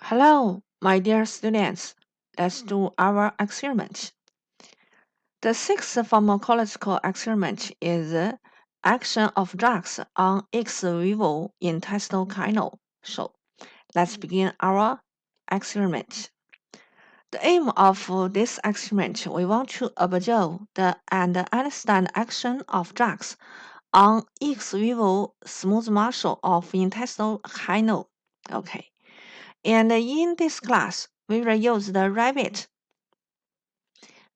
Hello, my dear students. Let's do our experiment. The sixth pharmacological experiment is action of drugs on ex vivo intestinal canal. So, let's begin our experiment. The aim of this experiment, we want to observe and understand action of drugs on ex vivo smooth muscle of intestinal canal. Okay. And in this class, we will use the rabbit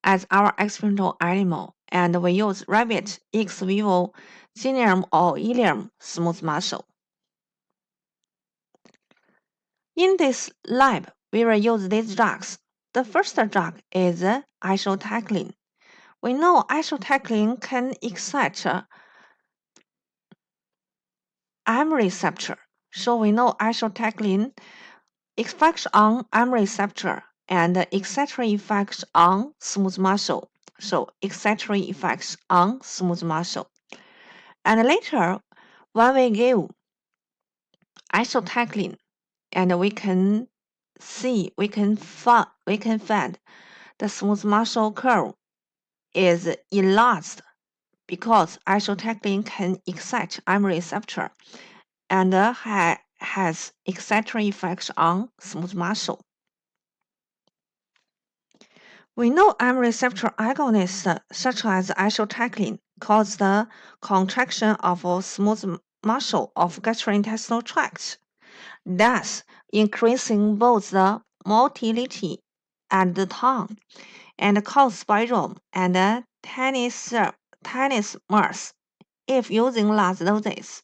as our experimental animal, and we use rabbit ex vivo genium or ileum smooth muscle. In this lab, we will use these drugs. The first drug is isotacline. We know isotacline can excite M receptor, so we know isotacline effects on M receptor and excitatory effects on smooth muscle. So excitatory effects on smooth muscle. And later, when we give isotacline, and we can find the smooth muscle curve is enlarged because isotacline can excite M receptor and has excitatory effects on smooth muscle. We know M receptor agonists such as isotacline cause the contraction of smooth muscle of gastrointestinal tract, thus increasing both the motility and the tongue, and cause barium and tenesmers if using large doses.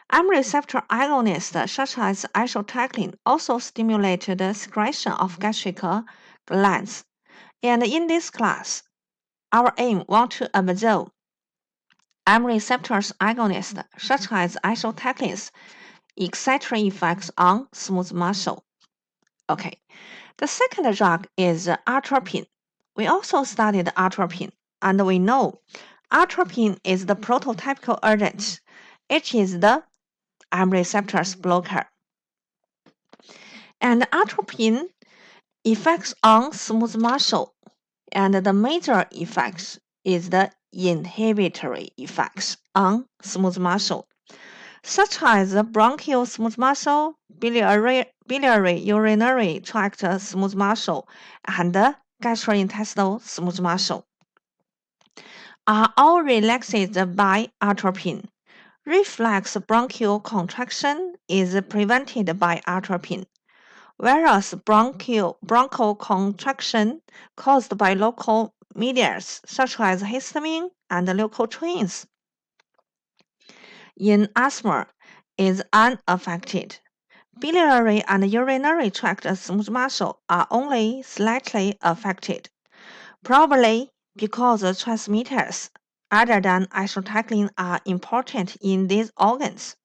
M receptor agonists such as isotacline also stimulate the secretion of gastric glands. And in this class, our aim want to observe M receptors agonists such as isotaclines, excitatory effects on smooth muscle. Okay, the second drug is atropine. We also studied atropine, and we know atropine is the prototypical agent. It is the M receptors blocker. And atropine effects on smooth muscle, and the major effects is the inhibitory effects on smooth muscle, such as bronchial smooth muscle, biliary urinary tract smooth muscle, and gastrointestinal smooth muscle, are all relaxed by atropine. Reflex bronchial contraction is prevented by atropine, whereas bronchial contraction caused by local mediators such as histamine and leukotrienes in asthma is unaffected. Biliary and urinary tract smooth muscle are only slightly affected, probably because the transmitters other than isotacline are important in these organs.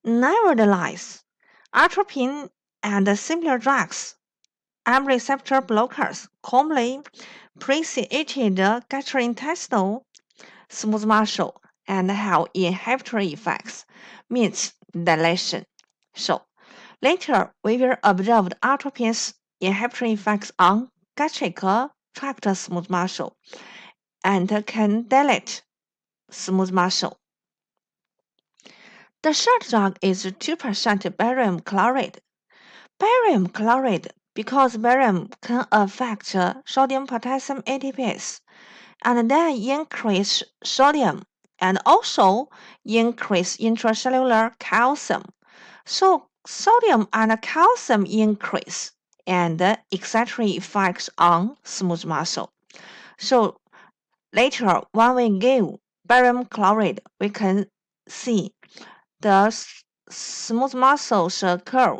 Nevertheless, atropine and similar drugs, M receptor blockers, commonly precipitated gastrointestinal smooth muscle and have inhibitory effects, means dilation. So, later we will observe the atropine's inhibitory effects on gastric tract smooth muscle and can dilate smooth muscle. The third drug is 2% barium chloride. Barium chloride, because barium can affect sodium potassium ATPase and then increase sodium and also increase intracellular calcium. So sodium and calcium increase and excitatory effects on smooth muscle. So later when we give barium chloride, we can see the smooth muscles curve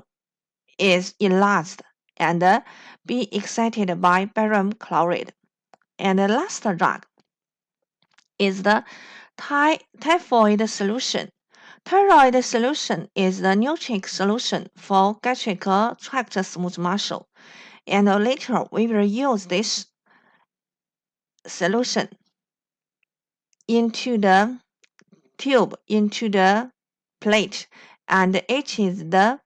is enlarged and be excited by barium chloride. And the last drug is the typhoid solution. Thyroid solution is the nutric solution for gastric tract smooth muscle. And later we will use this solution into the tube, into the plate, and it is the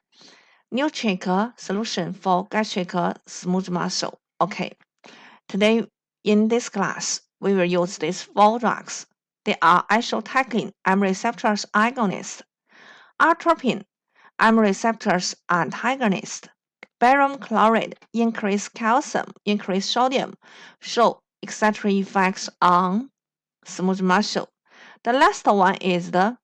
nutric solution for gastric smooth muscle. Okay, today in this class, we will use these 4 drugs. They are Isotacline, M receptors agonist, Atropine, M receptors antagonist, Barium Chloride, increase calcium, increase sodium, show excitatory effects on smooth muscle. The last one is the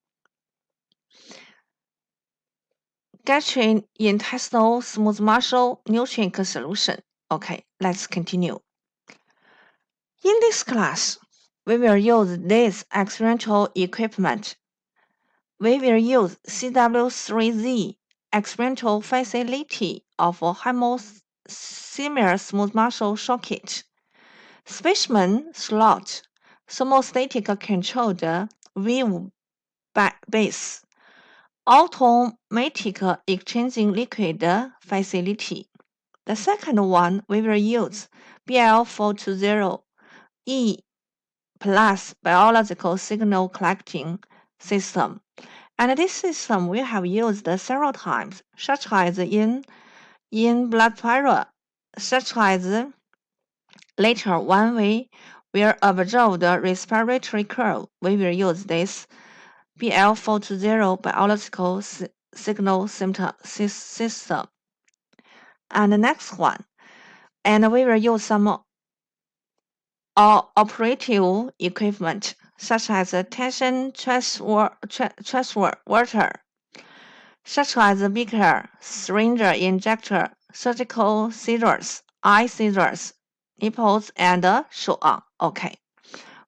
gastrointestinal smooth muscle nutrient solution. Okay, let's continue. In this class, we will use this experimental equipment. We will use CW3Z experimental facility of hemosimilar smooth muscle socket, specimen slot, thermostatic controlled Vivo base, automatic exchanging liquid facility. The second one we will use BL420E plus biological signal collecting system. And this system we have used several times, such as in blood pressure, such as later when we will observe the respiratory curve, we will use this BL420 biological signal system. And the next one, and we will use some operative equipment such as tension transfer water, such as beaker, syringe injector, surgical scissors, eye scissors, nipples, and so on. Okay,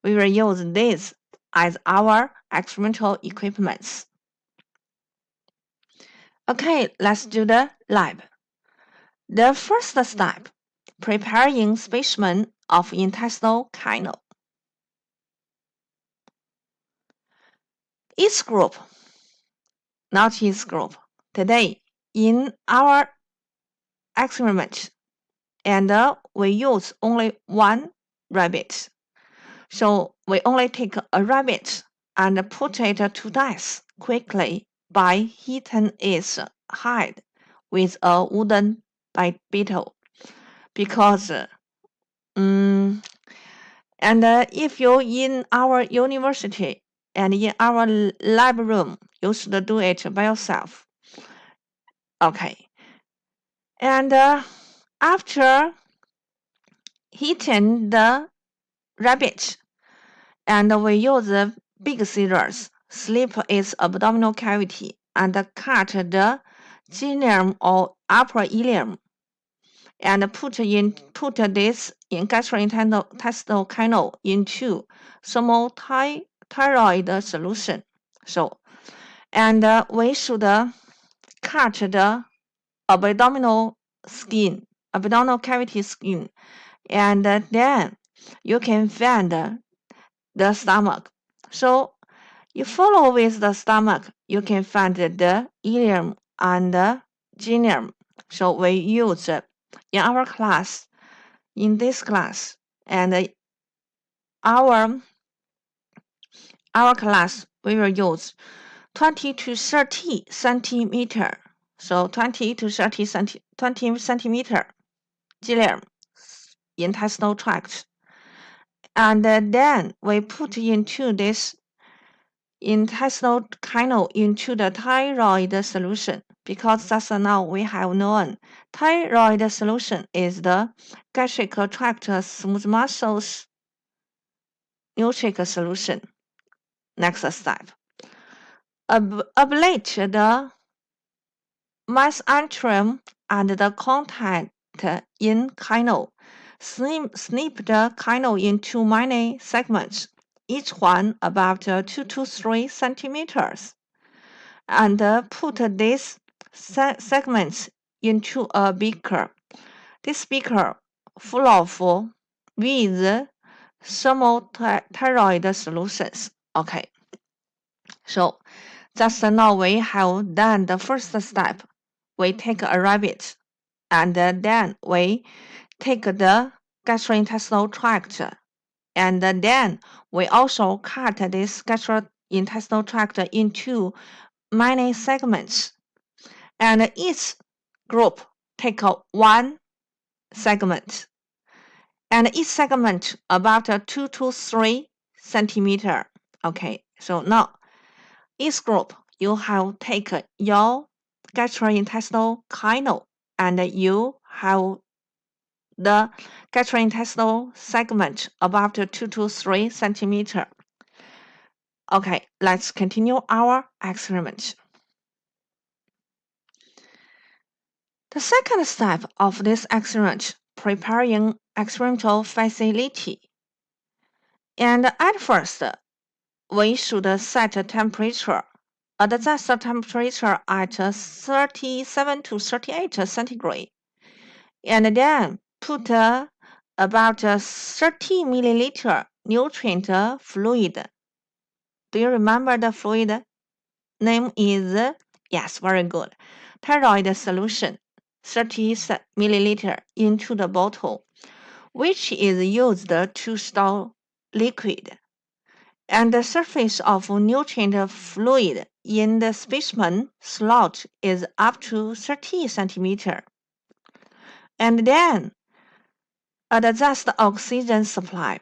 we will use this as our experimental equipments. Okay, let's do the lab. The first step, preparing specimen of intestinal canal. Each group, not each group, today in our experiment, and we use only one rabbit. So we only take a rabbit and put it to death quickly by hitting its head with a wooden beetle. Because if you in our university and in our lab room, you should do it by yourself. Okay. And after hitting the rabbit, and we use big scissors, slit its abdominal cavity, and cut the ileum or upper ileum, and put this in gastrointestinal canal into thermotyroid solution. So, and we should cut the abdominal cavity skin, and then you can find the stomach. So you follow with the stomach, you can find the ileum and the ileum. So we use in our class, in this class, and our class, we will use 20 to 30 centimeter. So 20 to 30 20 centimeter ileum, intestinal tract. And then we put into this intestinal canal into the thyroid solution, because that's now we have known thyroid solution is the gastric tract smooth muscles nutric solution. Next step, ablate the mesenterium and the content in canal. Snip the canal into many segments, each one about 2 to 3 centimeters, and put these segments into a beaker. This beaker full of with thermothyroid solutions. Okay, so just now we have done the first step. We take a rabbit, and then we take the gastrointestinal tract, and then we also cut this gastrointestinal tract into many segments, and each group take one segment, and each segment about 2 to 3 centimeter. Okay, so now each group you have take your gastrointestinal canal, and you have the gastrointestinal segment about 2 to 3 centimeter. Okay, let's continue our experiment. The second step of this experiment, preparing experimental facility. And at first, we should set a temperature. Adjust the temperature at 37 to 38 centigrade. And then put about 30 milliliter nutrient fluid. Do you remember the fluid? Name is, yes, very good, thyroid solution, 30 milliliter into the bottle, which is used to store liquid. And the surface of nutrient fluid in the specimen slot is up to 30 centimeter. And then adjust the oxygen supply.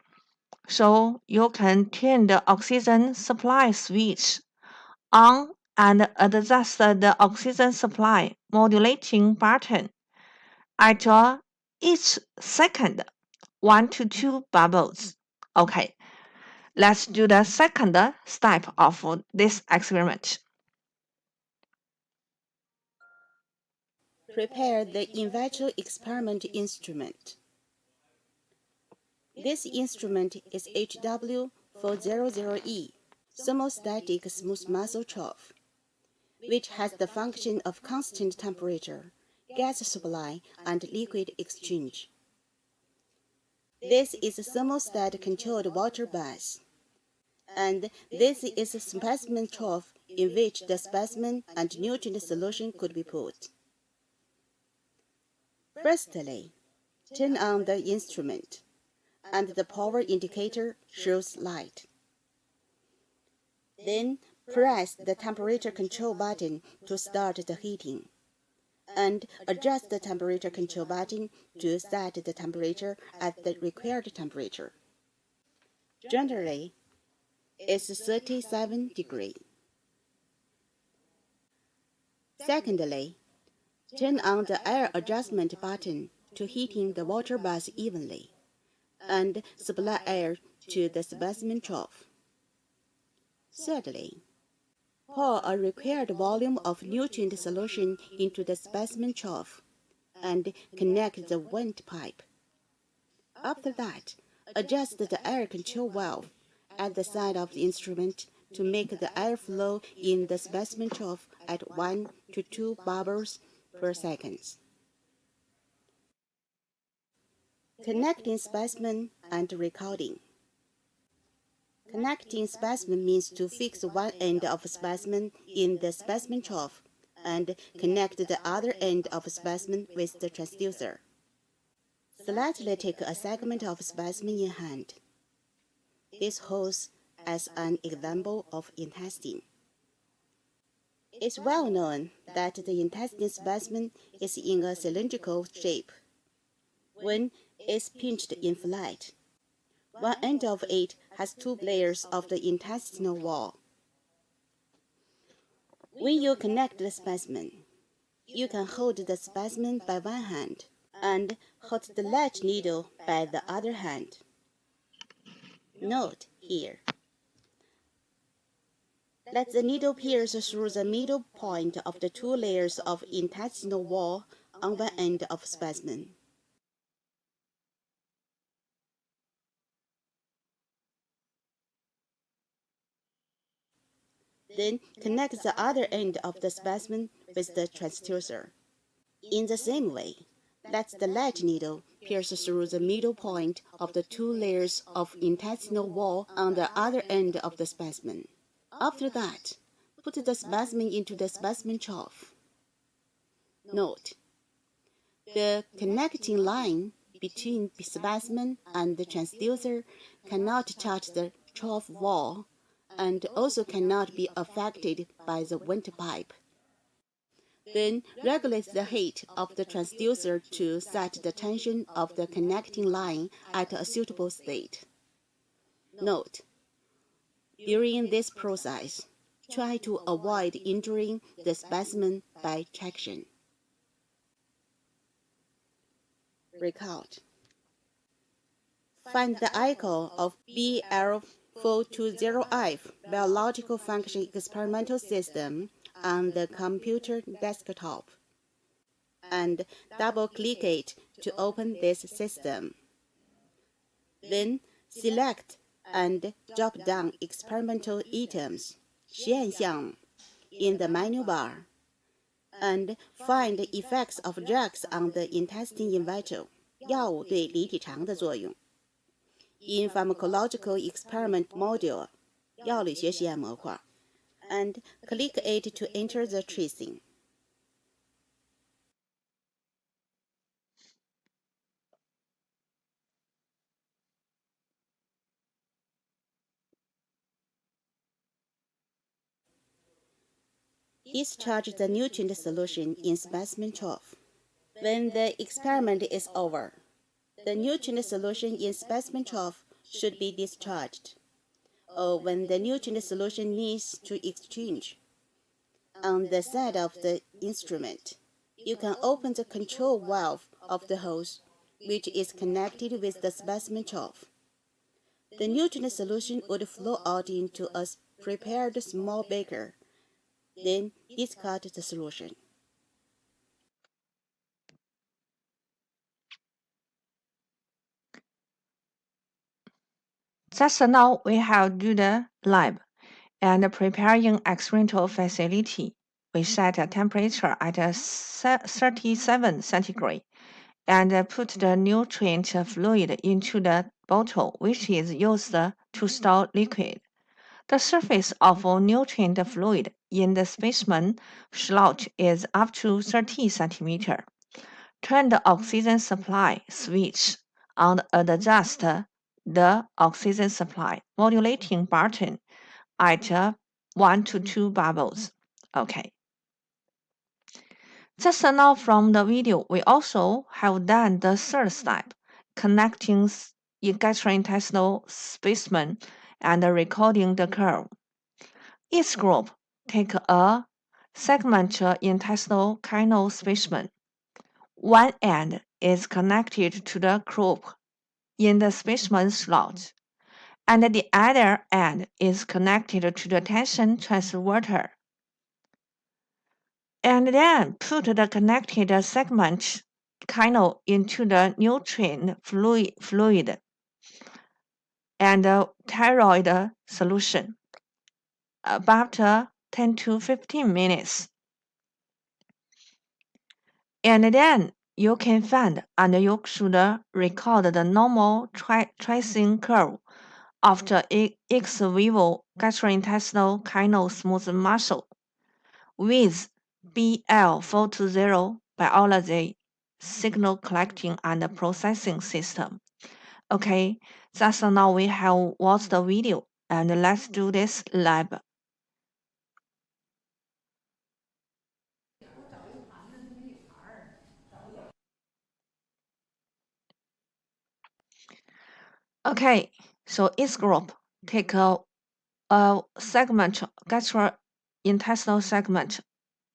So you can turn the oxygen supply switch on and adjust the oxygen supply modulating button at each second, 1 to 2 bubbles. Okay, let's do the second step of this experiment. Prepare the in vitro experiment instrument. This instrument is HW400E, thermostatic smooth muscle trough, which has the function of constant temperature, gas supply, and liquid exchange. This is a thermostat-controlled water bath, and this is a specimen trough in which the specimen and nutrient solution could be put. Firstly, turn on the instrument, and the power indicator shows light. Then press the temperature control button to start the heating, and adjust the temperature control button to set the temperature at the required temperature. Generally, it's 37 degrees. Secondly, turn on the air adjustment button to heating the water bath evenly, and supply air to the specimen trough. Thirdly, pour a required volume of nutrient solution into the specimen trough and connect the vent pipe. After that, adjust the air control valve at the side of the instrument to make the air flow in the specimen trough at 1 to 2 bubbles per second. Connecting specimen and recording. Connecting specimen means to fix one end of a specimen in the specimen trough and connect the other end of a specimen with the transducer. Slightly take a segment of specimen in hand. This holds as an example of intestine. It's well known that the intestine specimen is in a cylindrical shape. When it's pinched in flat, one end of it has 2 layers of the intestinal wall. When you connect the specimen, you can hold the specimen by one hand and hold the latch needle by the other hand. Note here. Let the needle pierce through the middle point of the 2 layers of intestinal wall on one end of specimen. Then connect the other end of the specimen with the transducer. In the same way, let the latch needle pierce through the middle point of the 2 layers of intestinal wall on the other end of the specimen. After that, put the specimen into the specimen trough. Note, the connecting line between the specimen and the transducer cannot touch the trough wall and also cannot be affected by the vent pipe. Then regulate the heat of the transducer to set the tension of the connecting line at a suitable state. Note: during this process, try to avoid injuring the specimen by traction. Record. Find the echo of BL420F biological function experimental system on the computer desktop and double-click it to open this system. Then select and drop down experimental items 实验项 in the menu bar and find the effects of drugs on the intestine in vitro 药物对离体肠的作用 in pharmacological experiment module 药理学实验模块 and click it to enter the tracing. Discharge the nutrient solution in specimen trough. When the experiment is over, the nutrient solution in specimen trough should be discharged, or when the nutrient solution needs to exchange. On the side of the instrument, you can open the control valve of the hose, which is connected with the specimen trough. The nutrient solution would flow out into a prepared small beaker. Then discard the solution. Just now we have do the lab and preparing experimental facility. We set a temperature at 37 centigrade and put the nutrient fluid into the bottle, which is used to store liquid. The surface of nutrient fluid in the specimen slot is up to 30 cm. Turn the oxygen supply switch on and adjust the oxygen supply modulating button at 1 to 2 bubbles. Okay. Just now from the video, we also have done the third step, connecting gastrointestinal specimen and recording the curve. Each group take a segment intestinal canal specimen. One end is connected to the group in the specimen slot, and the other end is connected to the tension transverter. And then put the connected segment canal into the nutrient fluid and thyroid solution about 10 to 15 minutes. And then you can find and you should record the normal tracing curve of the ex vivo gastrointestinal canal smooth muscle with BL420 biology signal collecting and processing system. Okay, that's now we have watched the video and let's do this lab. Okay, so each group take a segment, gastrointestinal segment,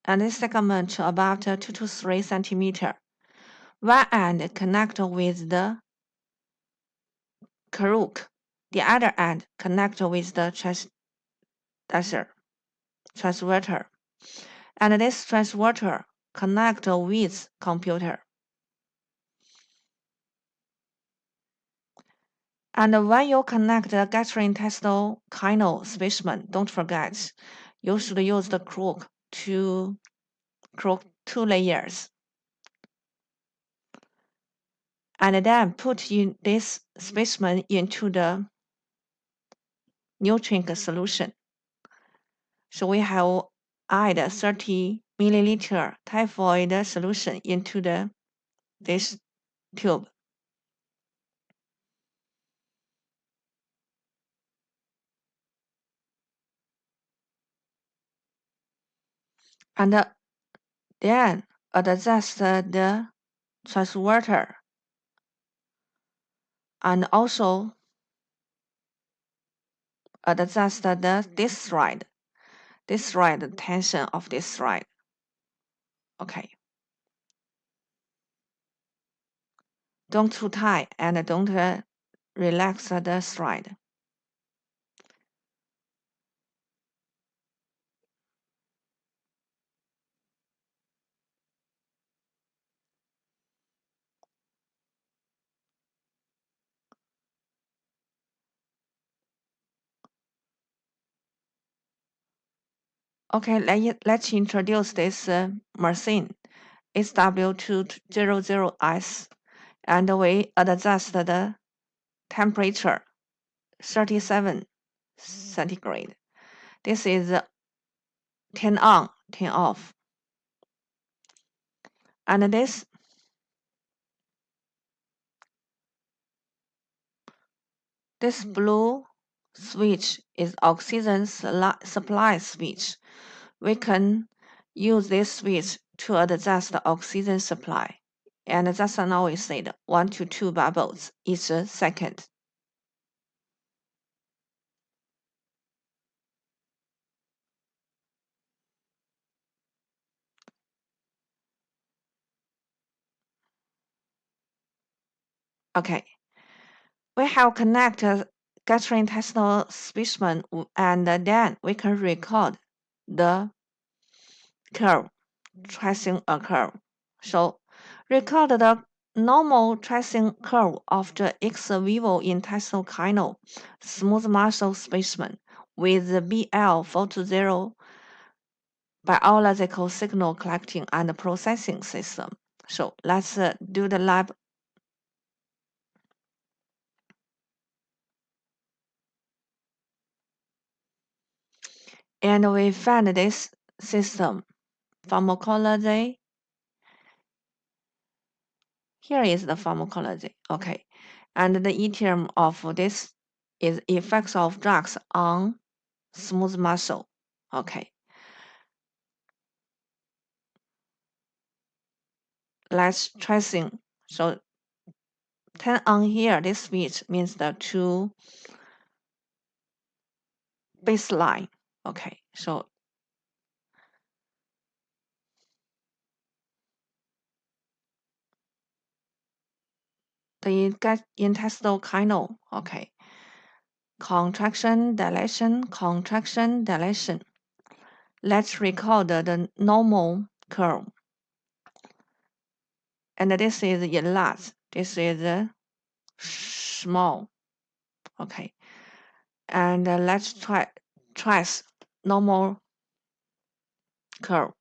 and this segment about 2 to 3 centimeter. One end connect with the crook, the other end connect with the transverter, and this transverter connect with computer. And when you connect the gastrointestinal canal specimen, don't forget, you should use the crook to crook 2 layers. And then put in this specimen into the nutrient solution. So we have add 30 milliliter typhoid solution into this tube. And Then adjust the transverter and also adjust this thread tension of this thread. Okay. Don't too tight and don't relax the thread. Okay, let's introduce this machine. It's W200S, and we adjust the temperature 37 centigrade. This is 10 on, 10 off. And this blue switch is oxygen supply switch. We can use this switch to adjust the oxygen supply. And just now we said 1 to 2 bubbles each second. Okay, we have connected gastrointestinal specimen and then we can record the curve, tracing a curve. So record the normal tracing curve of the ex vivo intestinal canal smooth muscle specimen with the BL420 biological signal collecting and processing system. So let's do the lab. And we find this system pharmacology. Here is the pharmacology. Okay. And the item of this is effects of drugs on smooth muscle. Okay. Let's tracing. So 10 on here, this switch means the two baseline. Okay. So the intestinal canal. Okay. Contraction, dilation, contraction, dilation. Let's record the normal curve. And this is large. This is small. Okay. And let's trace normal curve.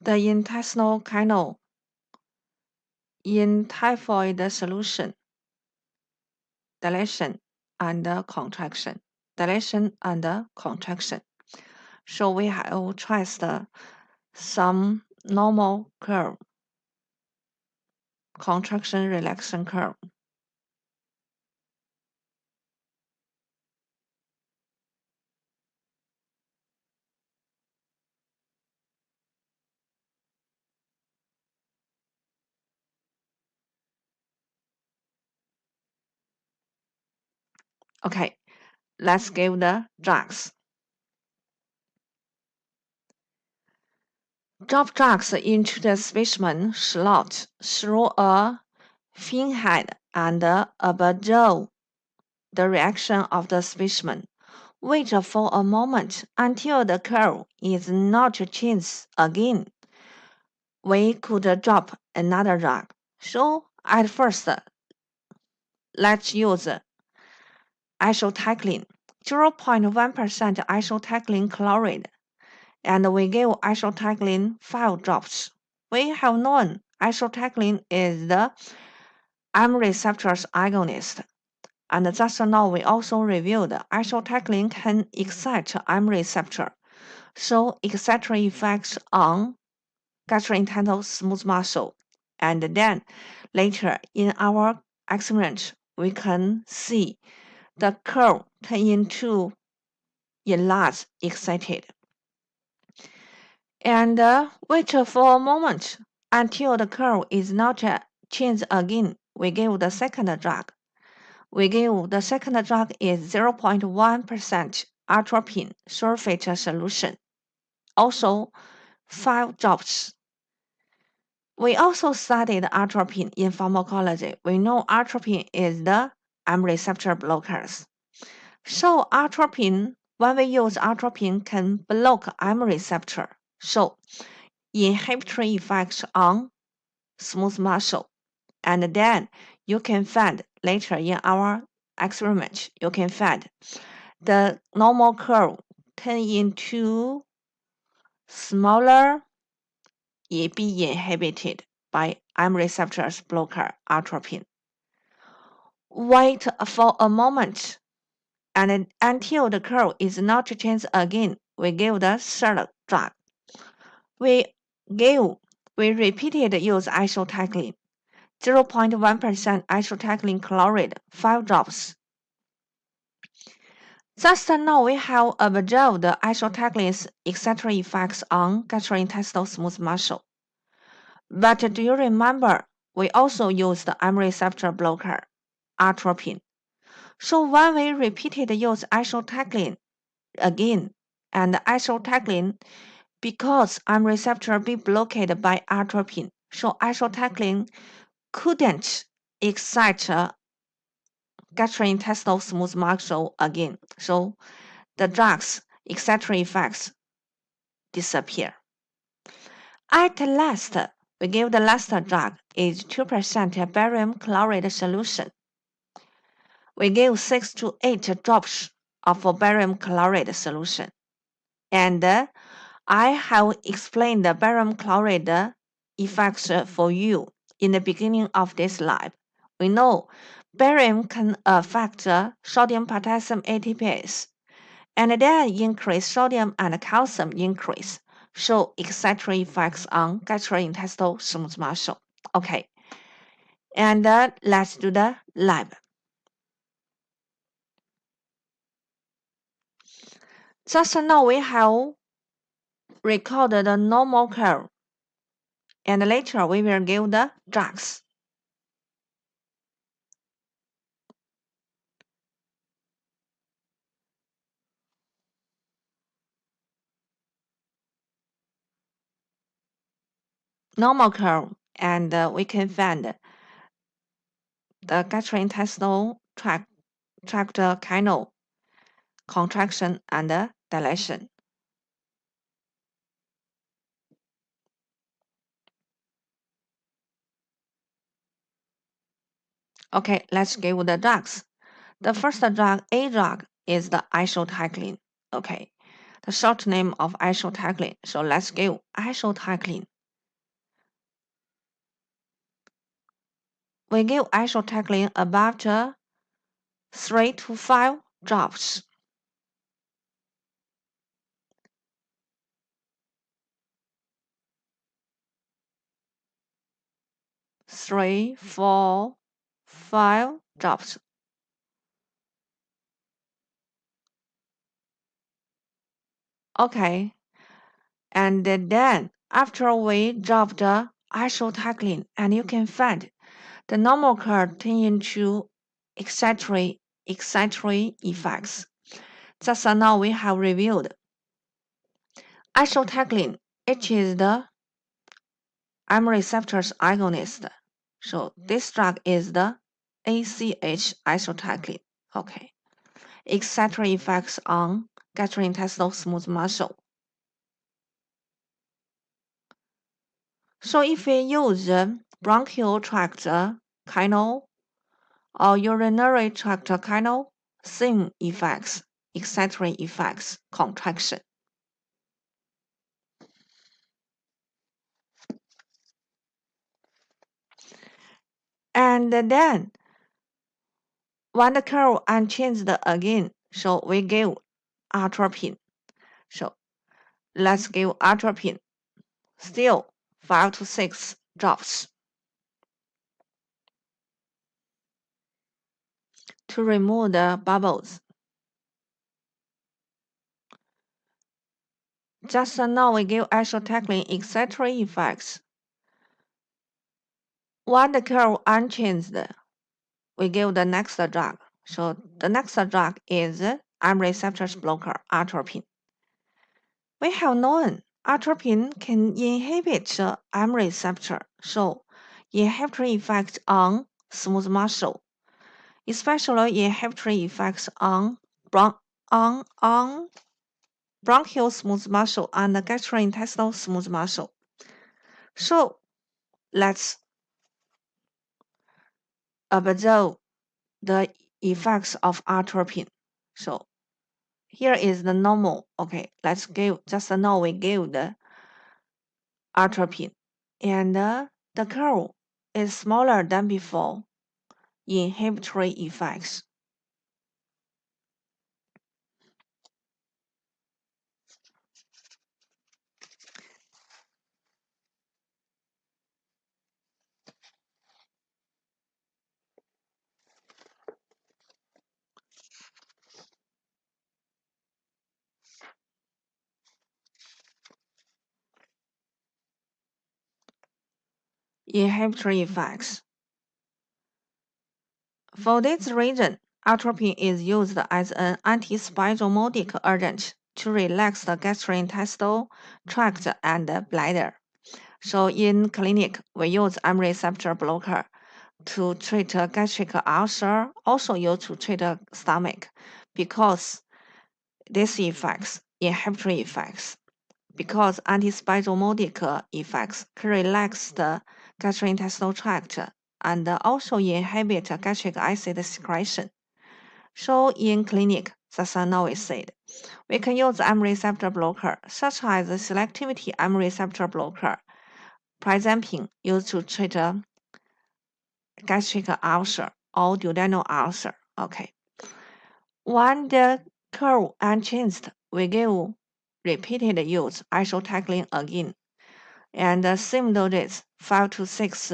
The intestinal canal in typhoid solution, dilation and contraction, dilation and contraction. So we have traced some normal curve, contraction relaxation curve. Okay, let's give the drugs. Drop drugs into the specimen slot through a fin head and observe the reaction of the specimen. Wait for a moment until the curve is not changed again. We could drop another drug. So at first, let's use Isotacline, 0.1% Isotacline chloride, and we give Isotacline 5 drops. We have known Isotacline is the M receptor's agonist, and just now we also reviewed Isotacline can excite M receptor. show excitatory effects on gastrointestinal smooth muscle. And then later in our experiment, we can see the curve turn into enlarged, excited. And wait for a moment until the curve is not changed again. We give the second drug. We give the second drug is 0.1% atropine sulfate solution, also 5 drops. We also studied atropine in pharmacology. We know atropine is the M receptor blockers. So atropine, when we use atropine, can block M receptor. So inhibitory effects on smooth muscle. And then you can find later in our experiment, you can find the normal curve turn into smaller, it be inhibited by M receptors blocker atropine. Wait for a moment and until the curve is not changed again, we give the third drug. We repeated use isotacline, 0.1% isotacline chloride, 5 drops. Just now we have observed the isotacline's excitatory effects on gastrointestinal smooth muscle. But do you remember we also used the M receptor blocker, atropine. So when we repeated use isotacline again, and isotacline, because M receptor be blocked by atropine, so isotacline couldn't excite gastrointestinal smooth muscle again. So the drug's excitatory effects disappear. At last, we give the last drug is 2% barium chloride solution. We give 6 to 8 drops of barium chloride solution. And I have explained the barium chloride effects for you in the beginning of this lab. We know barium can affect sodium potassium ATPase, and then increase sodium and calcium increase, show excitatory effects on gastrointestinal smooth muscle. Okay, and let's do the lab. Just now we have recorded the normal curve, and later we will give the drugs. Normal curve, and we can find the gastrointestinal tract canal contraction and dilation. Okay, let's give the drugs. The first drug, A drug, is the isotacline. Okay, the short name of isotacline. So let's give isotacline. We give isotacline about 3 to 5 drops. Three, 4, 5 drops. Okay, and then after we drop the isotacline, and you can find the normal curve turn into excitatory effects. Just now we have reviewed isotacline, which is the M receptors agonist. So this drug is the ACH isotacline. Okay. Excitatory effects on gastrointestinal smooth muscle. So if we use bronchial tract canal or urinary tract canal, same effects, excitatory effects, contraction. And then when the curve unchanged again, so we give atropine. So Let's give atropine, still 5 to 6 drops. To remove the bubbles. Just now we give isotacline excitatory effects. When the curve unchanged, we give the next drug. So the next drug is M receptors blocker, atropine. We have known atropine can inhibit M receptor, so inhibitory effects on smooth muscle, especially inhibitory effects on bronchial smooth muscle and gastrointestinal smooth muscle. So let's observe the effects of atropine. So here is the normal. Okay, let's give, just now we give the atropine, and the curve is smaller than before. Inhibitory effects. Inhibitory effects. For this reason, atropine is used as an antispasmodic agent to relax the gastrointestinal tract and bladder. So in clinic, we use M receptor blocker to treat a gastric ulcer, also used to treat a stomach, because these effects, inhibitory effects, because antispasmodic effects can relax the gastrointestinal tract and also inhibit gastric acid secretion. So in clinic, that's now we said, we can use M receptor blocker, such as the selectivity M receptor blocker, Prizempine, used to treat a gastric ulcer or duodenal ulcer. Okay. When the curve unchanged, we give repeated use isotacline again, and the same doses 5 to 6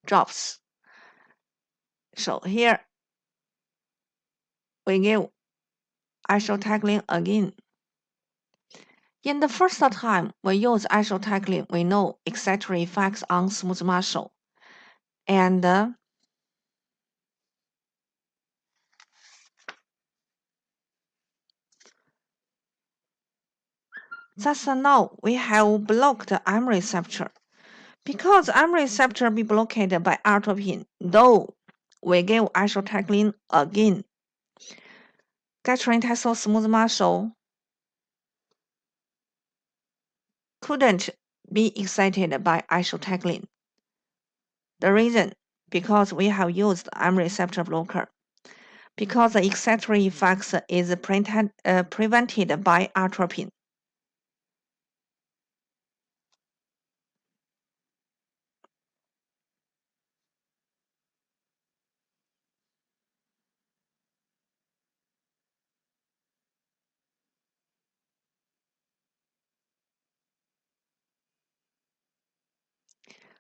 drops. So here we give isotacline again. In the first time we use isotacline, we know excitatory effects on smooth muscle, and thus now we have blocked the M receptor. Because M receptor be blocked by atropine, though we give isotacline again, gastrointestinal smooth muscle couldn't be excited by isotacline. The reason, because we have used M receptor blocker, because the excitatory effects is prevented by atropine.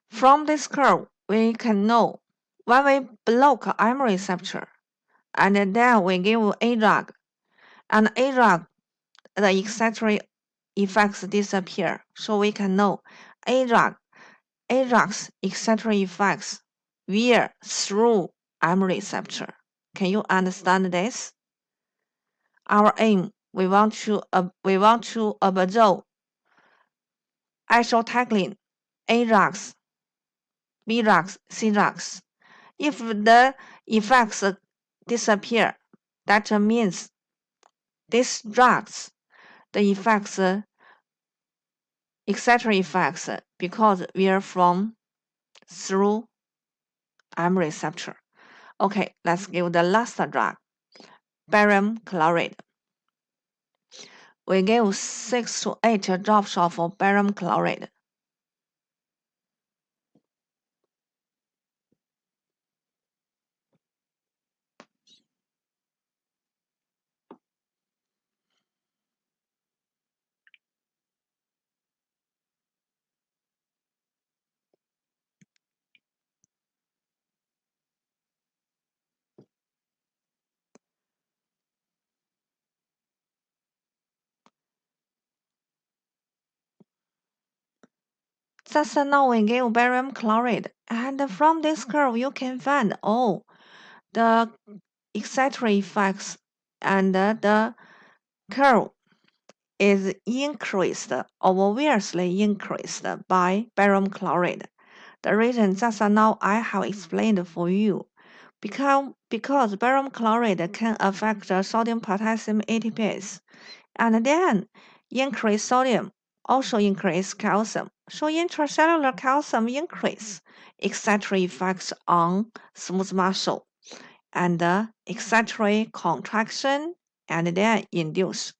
From this curve, we can know when we block M receptor, and then we give a drug, and a drug, the excitatory effects disappear. So we can know a drug's excitatory effects veer through M receptor. Can you understand this? Our aim, we want to observe isotacline, A drugs, B drugs, C drugs. If the effects disappear, that means these drugs, the effects, excitatory effects, because we are from through M receptor. Okay, let's give the last drug, barium chloride. We give 6 to 8 drops of barium chloride. Thus now we give barium chloride, and from this curve you can find all the etc. effects, and the curve is increased, obviously increased by barium chloride. The reason just now I have explained for you. Because barium chloride can affect the sodium potassium ATPase, and then increase sodium, also increase calcium. So intracellular calcium increase, etc. effects on smooth muscle, and etc. contraction, and then induce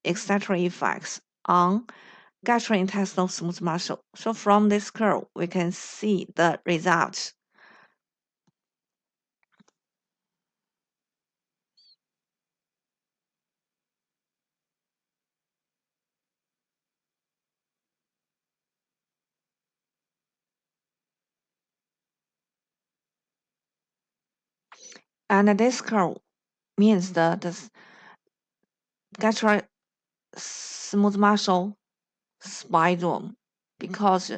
etc. effects on gastrointestinal smooth muscle. So from this curve, we can see the results. And this curve means the gastro smooth muscle spasm because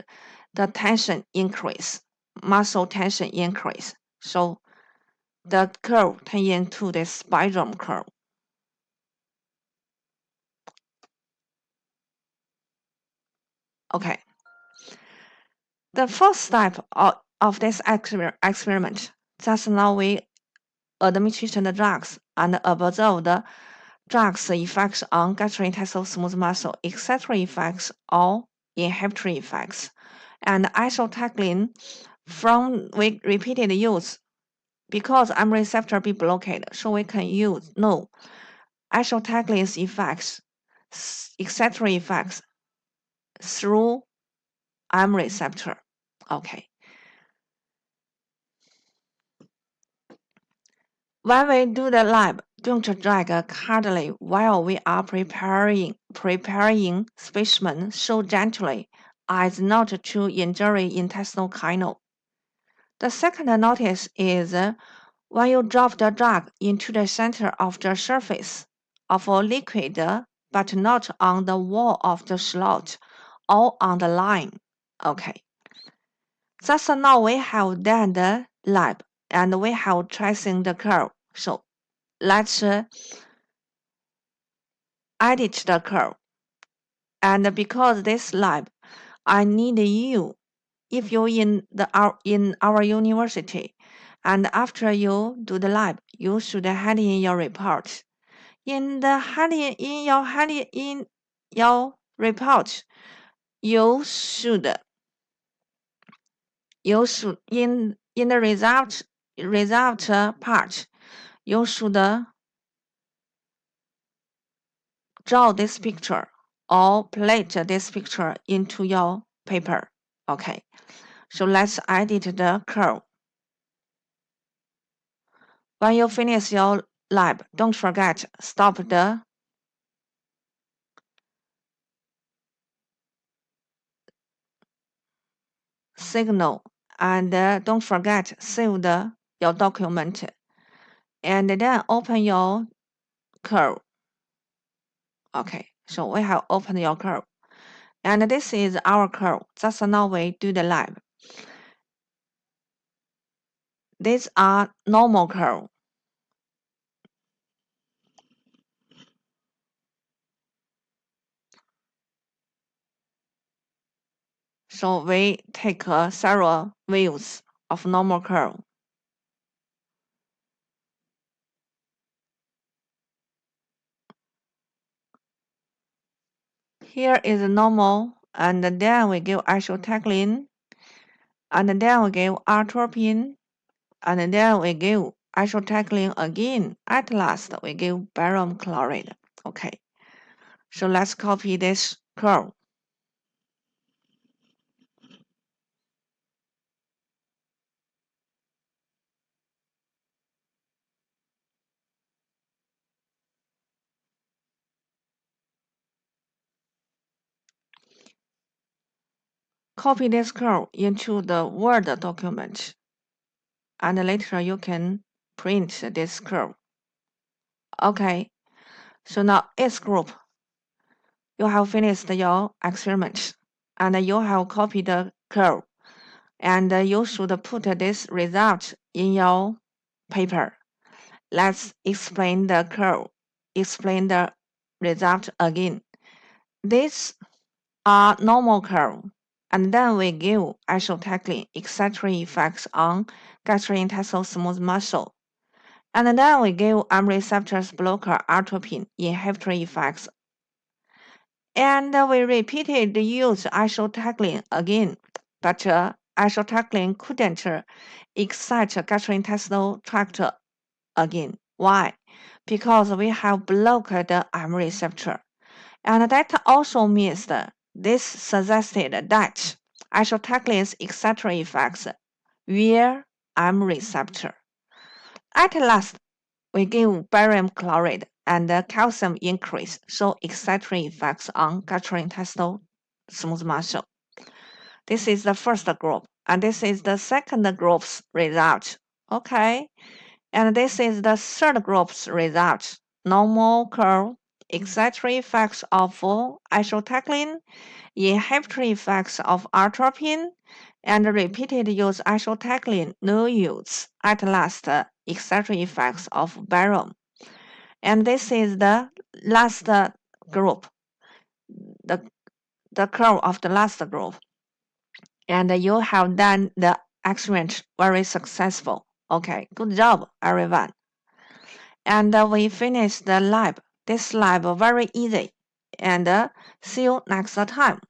the tension increase, muscle tension increase. So the curve turn into the spasm curve. Okay. The first step of this experiment, just now we administer the drugs and observe the drugs effects on gastrointestinal smooth muscle, etc. effects or inhibitory effects. And isotacline from we repeated use because M receptor be blocked, so we can use no isotacline's effects, etc. effects through M receptor. Okay. When we do the lab, don't drag hardly while we are preparing specimen so gently as not to injure intestinal canal. The second notice is when you drop the drug into the center of the surface of a liquid but not on the wall of the slot or on the line. Okay. Thus now we have done the lab and we have tracing the curve. So let's edit the curve. And because this lab, I need you if you're in our university, and after you do the lab, you should hand in your report. In your report, you should in the result part, you should draw this picture or plate this picture into your paper. Okay, so let's edit the curve. When you finish your lab, don't forget stop the signal and don't forget save your document and then open your curve. Okay, so we have opened your curve. And this is our curve. That's now we do the lab. These are normal curve. So we take several views of normal curve. Here is normal, and then we give isotacline, and then we give atropine, and then we give isotacline again. At last, we give barium chloride. Okay, so let's copy this curve. Copy this curve into the Word document, and later you can print this curve. Okay, so now each group, you have finished your experiment. and you have copied the curve, and you should put this result in your paper. Let's explain the curve. Explain the result again. These are normal curve, and then we give isotacline excitatory effects on gastrointestinal smooth muscle. And then we give M receptors blocker atropine inhibitory effects. And we repeated use isotacline again, but isotacline couldn't excite gastrointestinal tract again. Why? Because we have blocked the M receptor. And that also means that this suggested that isotacline's excitatory effects were M receptor. At last, we give barium chloride and calcium increase, so excitatory effects on gastrointestinal smooth muscle. This is the first group, and this is the second group's result. Okay, and this is the third group's result. Normal curve, excitatory effects of isotacline, inhibitory effects of atropine, and repeated use isotacline, no use. At last, excitatory effects of barium. And this is the last group, the, the curve of the last group. And you have done the experiment very successful. Okay, good job, everyone. And we finished the lab. This lab very easy. And see you next time.